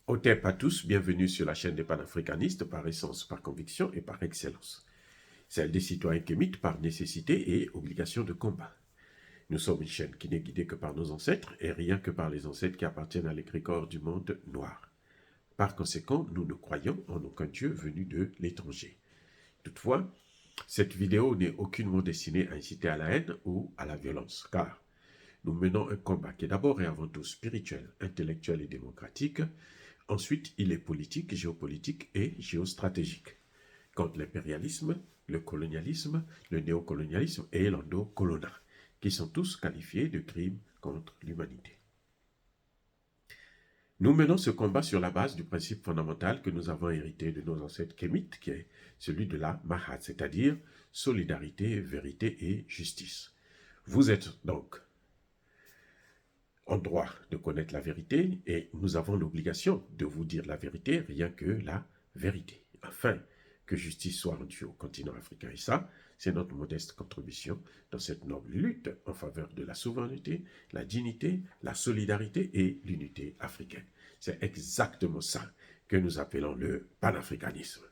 Otep à tous, bienvenue sur la chaîne des panafricanistes par essence, par conviction et par excellence. Celle des citoyens kémites par nécessité et obligation de combat. Nous sommes une chaîne qui n'est guidée que par nos ancêtres et rien que par les ancêtres qui appartiennent à l'égrégore du monde noir. Par conséquent, nous ne croyons en aucun Dieu venu de l'étranger. Toutefois, cette vidéo n'est aucunement destinée à inciter à la haine ou à la violence, car nous menons un combat qui est d'abord et avant tout spirituel, intellectuel et démocratique. Ensuite, il est politique, géopolitique et géostratégique. Contre l'impérialisme, le colonialisme, le néocolonialisme et l'endocolonat, qui sont tous qualifiés de crimes contre l'humanité. Nous menons ce combat sur la base du principe fondamental que nous avons hérité de nos ancêtres kémites, qui est celui de la Mahat, c'est-à-dire solidarité, vérité et justice. Vous êtes donc en droit de connaître la vérité et nous avons l'obligation de vous dire la vérité, rien que la vérité, afin que justice soit rendue au continent africain. Et ça, c'est notre modeste contribution dans cette noble lutte en faveur de la souveraineté, la dignité, la solidarité et l'unité africaine. C'est exactement ça que nous appelons le panafricanisme.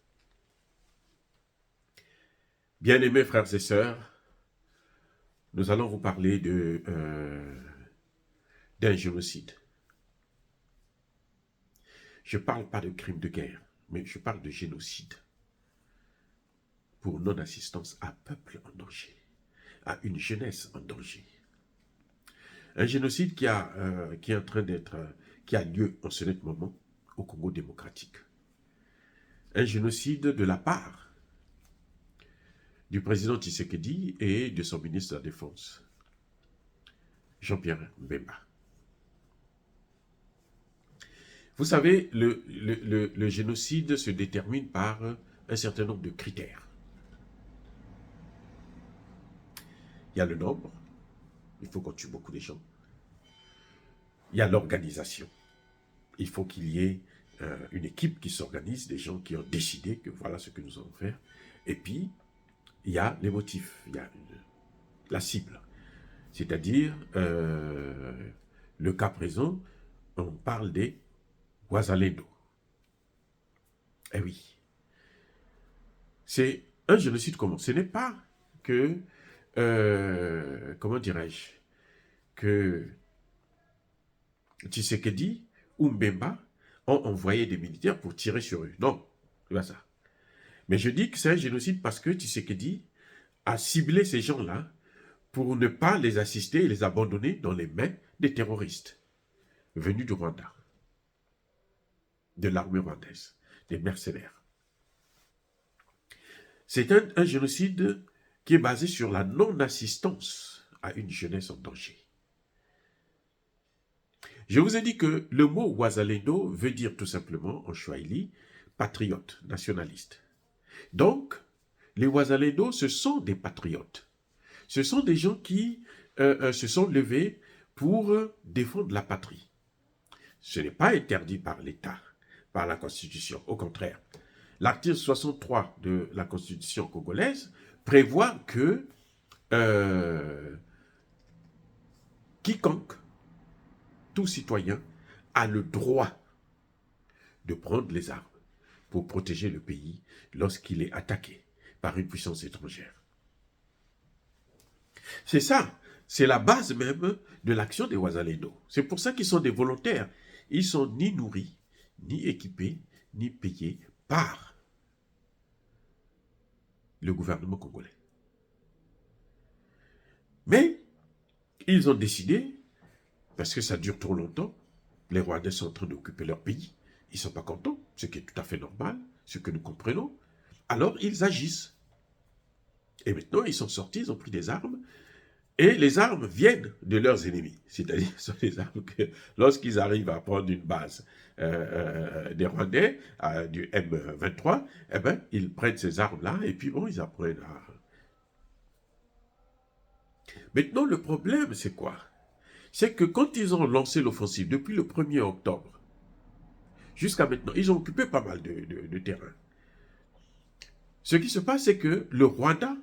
Bien-aimés frères et sœurs, nous allons vous parler d'un génocide. Je ne parle pas de crime de guerre, mais je parle de génocide pour non-assistance à un peuple en danger, à une jeunesse en danger. Un génocide qui est en train d'être, qui a lieu en ce net moment au Congo démocratique. Un génocide de la part du président Tshisekedi et de son ministre de la Défense, Jean-Pierre Bemba. Vous savez, le génocide se détermine par un certain nombre de critères. Il y a le nombre, il faut qu'on tue beaucoup de gens. Il y a l'organisation. Il faut qu'il y ait une équipe qui s'organise, des gens qui ont décidé que voilà ce que nous allons faire. Et puis, il y a les motifs, il y a la cible. C'est-à-dire, le cas présent, on parle des Wazalendo. Eh oui. C'est un génocide comment? Ce n'est pas que, comment dirais-je, que Tshisekedi ou Mbemba ont envoyé des militaires pour tirer sur eux. Non, c'est pas ça. Mais je dis que c'est un génocide parce que Tshisekedi a ciblé ces gens-là pour ne pas les assister et les abandonner dans les mains des terroristes venus du Rwanda, de l'armée rwandaise, des mercenaires. C'est un génocide qui est basé sur la non-assistance à une jeunesse en danger. Je vous ai dit que le mot Wazalendo veut dire tout simplement en Swahili patriote, nationaliste. Donc, les Wazalendo, ce sont des patriotes. Ce sont des gens qui se sont levés pour défendre la patrie. Ce n'est pas interdit par l'État, par la Constitution. Au contraire, l'article 63 de la Constitution congolaise prévoit que quiconque, tout citoyen, a le droit de prendre les armes pour protéger le pays lorsqu'il est attaqué par une puissance étrangère. C'est ça, c'est la base même de l'action des Wazalendo. C'est pour ça qu'ils sont des volontaires. Ils sont ni nourris, ni équipés, ni payés par le gouvernement congolais. Mais ils ont décidé, parce que ça dure trop longtemps, les Rwandais sont en train d'occuper leur pays, ils ne sont pas contents, ce qui est tout à fait normal, ce que nous comprenons. Alors ils agissent. Et maintenant, ils sont sortis, ils ont pris des armes, et les armes viennent de leurs ennemis. C'est-à-dire, ce sont des armes que, lorsqu'ils arrivent à prendre une base des Rwandais, du M23, eh ben, ils prennent ces armes-là, et puis bon, ils apprennent à... Maintenant, le problème, c'est quoi? C'est que quand ils ont lancé l'offensive, depuis le 1er octobre, jusqu'à maintenant, ils ont occupé pas mal de terrain. Ce qui se passe, c'est que le Rwanda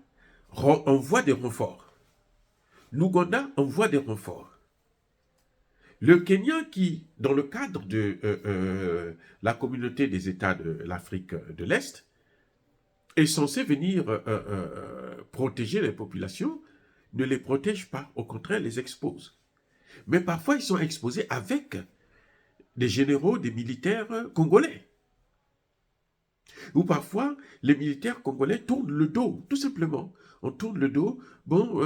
envoie des renforts. L'Ouganda envoie des renforts. Le Kenya qui, dans le cadre de la communauté des États de l'Afrique de l'Est, est censé venir protéger les populations, ne les protège pas, au contraire les expose. Mais parfois ils sont exposés avec des généraux, des militaires congolais. Ou parfois les militaires congolais tournent le dos, tout simplement. On tourne le dos, bon,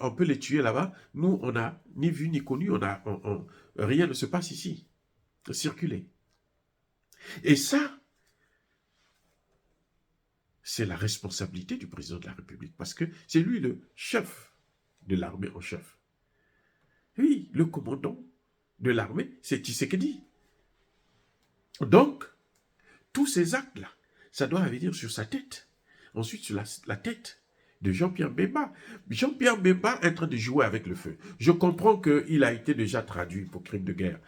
on peut les tuer là-bas. Nous, on n'a ni vu ni connu, rien ne se passe ici. Circuler. Et ça, c'est la responsabilité du président de la République, parce que c'est lui le chef de l'armée en chef. Oui, le commandant de l'armée, c'est Tshisekedi. Donc, tous ces actes-là, ça doit venir sur sa tête. Ensuite, sur la tête de Jean-Pierre Bemba. Jean-Pierre Bemba est en train de jouer avec le feu. Je comprends qu'il a été déjà traduit pour crime de guerre,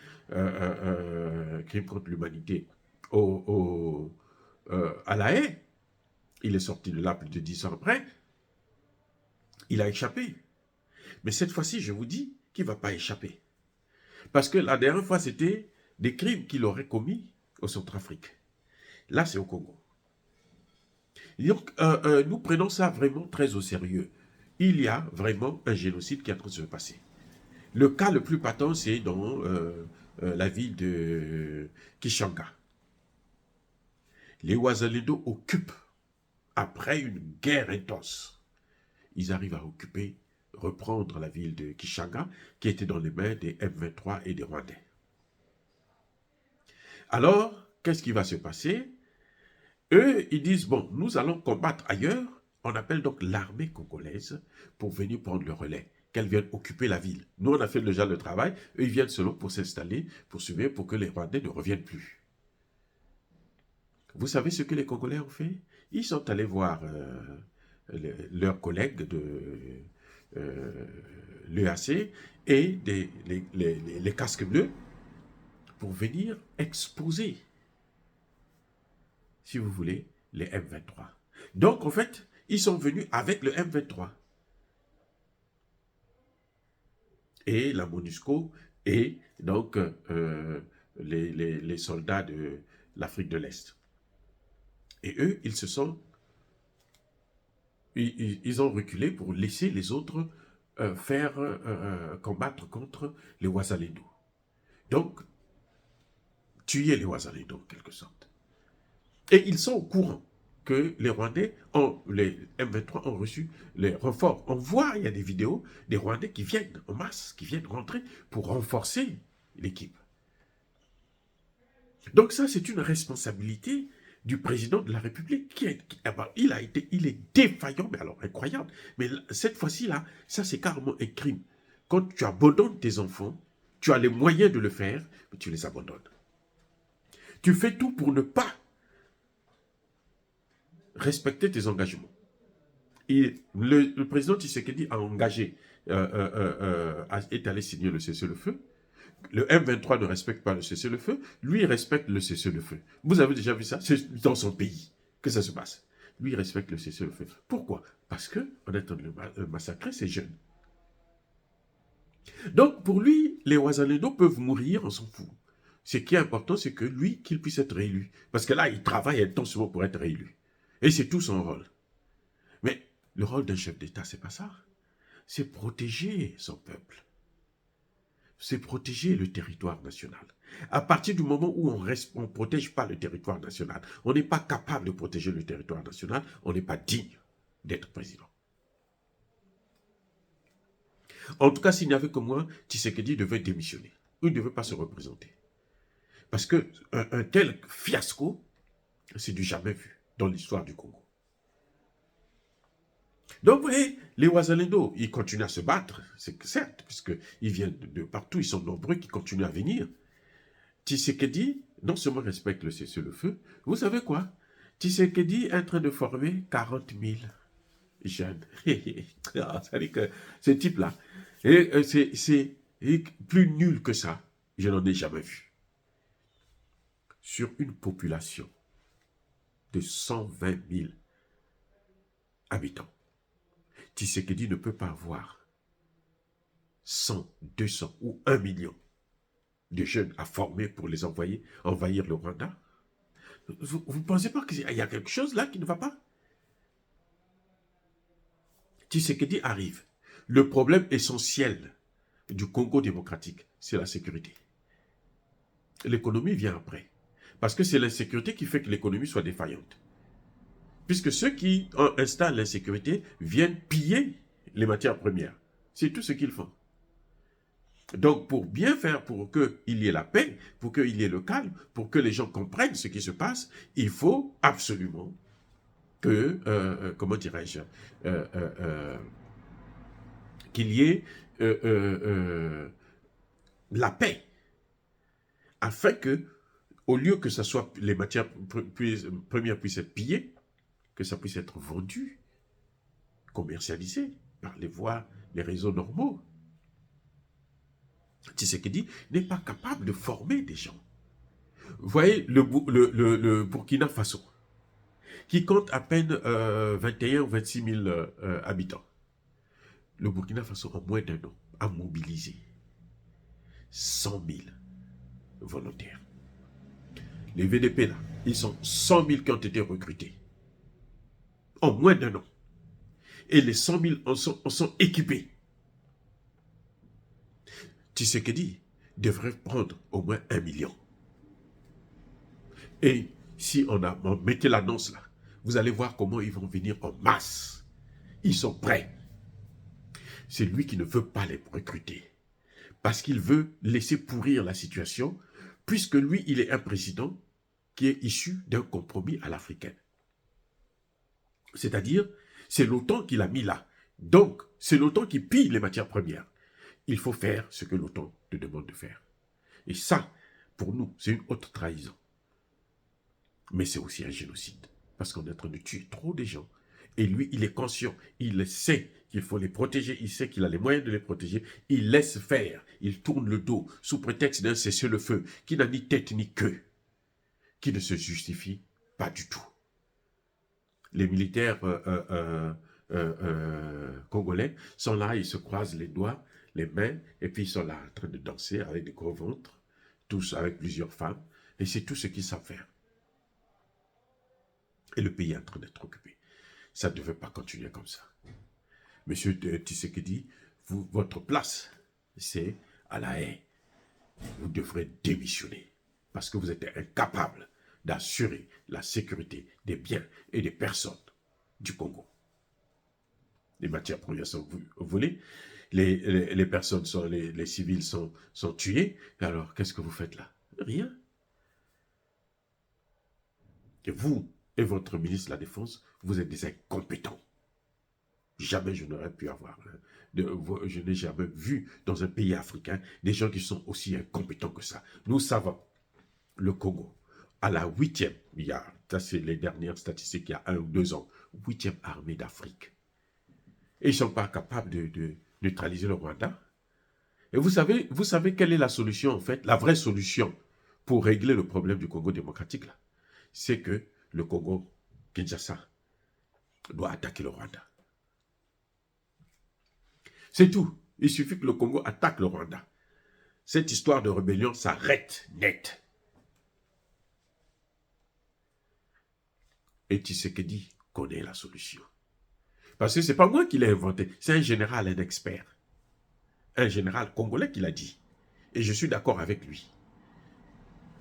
crime contre l'humanité, à La Haye. Il est sorti de là plus de 10 ans après. Il a échappé. Mais cette fois-ci, je vous dis qu'il ne va pas échapper. Parce que la dernière fois, c'était des crimes qu'il aurait commis au Centrafrique. Là, c'est au Congo. Donc, nous prenons ça vraiment très au sérieux. Il y a vraiment un génocide qui est en train de se passer. Le cas le plus patent, c'est dans la ville de Kishanga. Les Ouazalendo occupent, après une guerre intense, ils arrivent à occuper, reprendre la ville de Kishanga, qui était dans les mains des M23 et des Rwandais. Alors, qu'est-ce qui va se passer? Eux, ils disent, bon, nous allons combattre ailleurs. On appelle donc l'armée congolaise pour venir prendre le relais, qu'elle vienne occuper la ville. Nous, on a fait déjà le travail. Eux, ils viennent seulement pour s'installer, pour surveiller, pour que les Rwandais ne reviennent plus. Vous savez ce que les Congolais ont fait? Ils sont allés voir leurs collègues de l'EAC et les casques bleus pour venir exposer, si vous voulez, les M23. Donc, en fait, ils sont venus avec le M23. Et la MONUSCO et donc les soldats de l'Afrique de l'Est. Et eux, ils ont reculé pour laisser les autres faire combattre contre les Ouazalendo. Donc, tuer les Ouazalendo en quelque sorte. Et ils sont au courant que les Rwandais, les M23 ont reçu les renforts. On voit, il y a des vidéos des Rwandais qui viennent en masse, qui viennent rentrer pour renforcer l'équipe. Donc ça, c'est une responsabilité du président de la République. Il est défaillant, mais alors incroyable. Mais cette fois-ci, là, ça c'est carrément un crime. Quand tu abandonnes tes enfants, tu as les moyens de le faire, mais tu les abandonnes. Tu fais tout pour ne pas respecter tes engagements. Et le président Tshisekedi a engagé, est allé signer le cessez-le-feu. Le M23 ne respecte pas le cessez-le-feu. Lui, il respecte le cessez-le-feu. Vous avez déjà vu ça? C'est dans son pays que ça se passe. Lui, il respecte le cessez-le-feu. Pourquoi? Parce qu'on est en train de massacrer ces jeunes. Donc, pour lui, les Ouazalendo peuvent mourir, on s'en fout. Ce qui est important, c'est que lui, qu'il puisse être réélu. Parce que là, il travaille intensivement pour être réélu. Et c'est tout son rôle. Mais le rôle d'un chef d'État, c'est pas ça. C'est protéger son peuple. C'est protéger le territoire national. À partir du moment où on ne protège pas le territoire national, on n'est pas capable de protéger le territoire national, on n'est pas digne d'être président. En tout cas, s'il n'y avait que moi, Tshisekedi devait démissionner. Il ne devait pas se représenter. Parce qu'un tel fiasco, c'est du jamais vu dans l'histoire du Congo. Donc, vous voyez, les Ouazalendo, ils continuent à se battre, c'est certes, puisqu'ils viennent de partout, ils sont nombreux qui continuent à venir. Tshisekedi, non seulement respecte le cessez-le-feu, vous savez quoi? Tshisekedi est en train de former 40 000 jeunes. C'est-à-dire que ce type-là, c'est plus nul que ça, je n'en ai jamais vu. Sur une population de 120 000 habitants, Tshisekedi ne peut pas avoir 100, 200 ou 1 million de jeunes à former pour les envoyer envahir le Rwanda? Vous ne pensez pas qu'il y a quelque chose là qui ne va pas? Tshisekedi arrive. Le problème essentiel du Congo démocratique, c'est la sécurité. L'économie vient après. Parce que c'est l'insécurité qui fait que l'économie soit défaillante. Puisque ceux qui installent l'insécurité viennent piller les matières premières. C'est tout ce qu'ils font. Donc, pour bien faire, pour qu'il y ait la paix, pour qu'il y ait le calme, pour que les gens comprennent ce qui se passe, il faut absolument que, comment dirais-je, qu'il y ait la paix, afin que, au lieu que ça soit les matières premières puissent être pillées, que ça puisse être vendu, commercialisé par les voies, les réseaux normaux. Tshisekedi n'est pas capable de former des gens. Vous voyez le Burkina Faso, qui compte à peine 21 ou 26 000 habitants. Le Burkina Faso, en moins d'un an, a mobilisé 100 000 volontaires. Les VDP, là, ils sont 100 000 qui ont été recrutés. En moins d'un an. Et les 100 000 en sont équipés. Tshisekedi devrait prendre au moins 1 million. Et si on mettait l'annonce là, vous allez voir comment ils vont venir en masse. Ils sont prêts. C'est lui qui ne veut pas les recruter. Parce qu'il veut laisser pourrir la situation, puisque lui, il est un président qui est issu d'un compromis à l'africaine. C'est-à-dire, c'est l'OTAN qui l'a mis là. Donc, c'est l'OTAN qui pille les matières premières. Il faut faire ce que l'OTAN te demande de faire. Et ça, pour nous, c'est une haute trahison. Mais c'est aussi un génocide. Parce qu'on est en train de tuer trop de gens. Et lui, il est conscient. Il sait qu'il faut les protéger. Il sait qu'il a les moyens de les protéger. Il laisse faire. Il tourne le dos sous prétexte d'un cessez-le-feu qui n'a ni tête ni queue. Qui ne se justifie pas du tout. Les militaires congolais sont là, ils se croisent les doigts, les mains, et puis ils sont là en train de danser avec des gros ventres, tous avec plusieurs femmes, et c'est tout ce qu'ils savent faire. Et le pays est en train d'être occupé. Ça ne devait pas continuer comme ça. Monsieur Tshisekedi, votre place, c'est à La Haye. Vous devrez démissionner, parce que vous êtes incapable d'assurer la sécurité des biens et des personnes du Congo. Les matières premières sont volées, les personnes, les civils sont tués. Alors, qu'est-ce que vous faites là? Rien. Et vous et votre ministre de la Défense, vous êtes des incompétents. Jamais je n'aurais pu avoir, je n'ai jamais vu dans un pays africain des gens qui sont aussi incompétents que ça. Nous savons, le Congo, à la 8e, ça c'est les dernières statistiques, il y a 1 ou 2 ans, 8e armée d'Afrique. Et ils ne sont pas capables de neutraliser le Rwanda. Et vous savez quelle est la solution en fait, la vraie solution pour régler le problème du Congo démocratique là, c'est que le Congo, Kinshasa, doit attaquer le Rwanda. C'est tout. Il suffit que le Congo attaque le Rwanda. Cette histoire de rébellion s'arrête net. Et Tshisekedi connaît la solution. Parce que ce n'est pas moi qui l'ai inventé, c'est un général, un expert. Un général congolais qui l'a dit. Et je suis d'accord avec lui.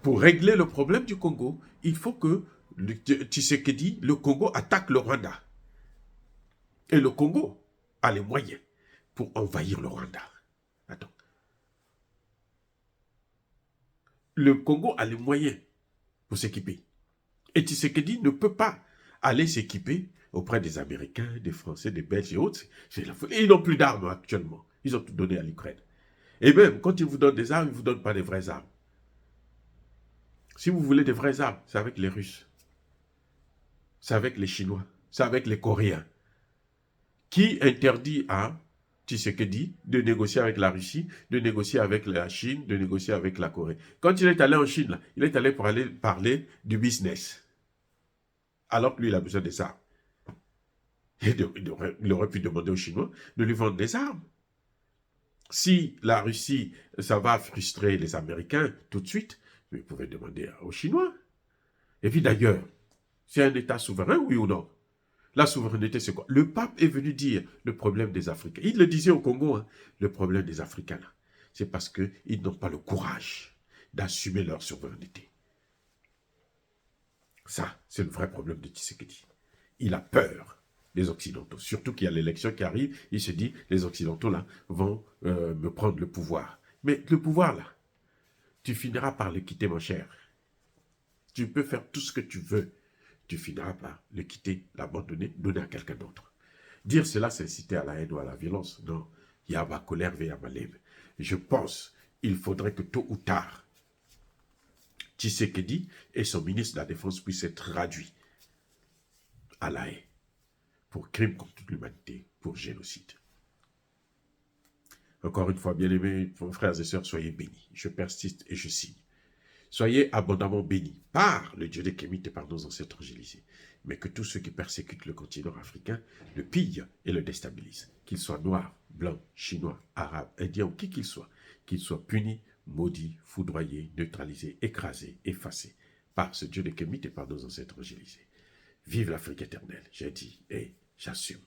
Pour régler le problème du Congo, il faut que Tshisekedi, le Congo, attaque le Rwanda. Et le Congo a les moyens pour envahir le Rwanda. Attends. Le Congo a les moyens pour s'équiper. Et Tshisekedi ne peut pas aller s'équiper auprès des Américains, des Français, des Belges et autres. Ils n'ont plus d'armes actuellement. Ils ont tout donné à l'Ukraine. Et même, quand ils vous donnent des armes, ils ne vous donnent pas des vraies armes. Si vous voulez des vraies armes, c'est avec les Russes. C'est avec les Chinois. C'est avec les Coréens. Qui interdit à Tshisekedi de négocier avec la Russie, de négocier avec la Chine, de négocier avec la Corée. Quand il est allé en Chine, là, il est allé pour aller parler du business. Alors que lui, il a besoin des armes. Il aurait pu demander aux Chinois de lui vendre des armes. Si la Russie, ça va frustrer les Américains tout de suite, mais vous pouvez demander aux Chinois. Et puis d'ailleurs, c'est un État souverain, oui ou non? La souveraineté, c'est quoi? Le pape est venu dire le problème des Africains. Il le disait au Congo, hein, le problème des Africains, là. C'est parce qu'ils n'ont pas le courage d'assumer leur souveraineté. Ça, c'est le vrai problème de Tshisekedi. Il a peur des Occidentaux. Surtout qu'il y a l'élection qui arrive, il se dit, les Occidentaux, là, vont me prendre le pouvoir. Mais le pouvoir, là, tu finiras par le quitter, mon cher. Tu peux faire tout ce que tu veux. Tu finiras par le quitter, l'abandonner, donner à quelqu'un d'autre. Dire cela, c'est inciter à la haine ou à la violence. Non, il y a ma colère, il y a ma lèvre. Je pense qu'il faudrait que tôt ou tard, Tshisekedi et son ministre de la Défense puissent être traduits à la haine pour crime contre l'humanité, pour génocide. Encore une fois, bien-aimés frères et sœurs, soyez bénis. Je persiste et je signe. Soyez abondamment bénis par le Dieu des Kémites et par nos ancêtres angélisés. Mais que tous ceux qui persécutent le continent africain le pillent et le déstabilisent. Qu'ils soient noirs, blancs, chinois, arabes, indiens ou qui qu'ils soient punis, maudits, foudroyés, neutralisés, écrasés, effacés par ce Dieu des Kémites et par nos ancêtres angélisés. Vive l'Afrique éternelle, j'ai dit et j'assume.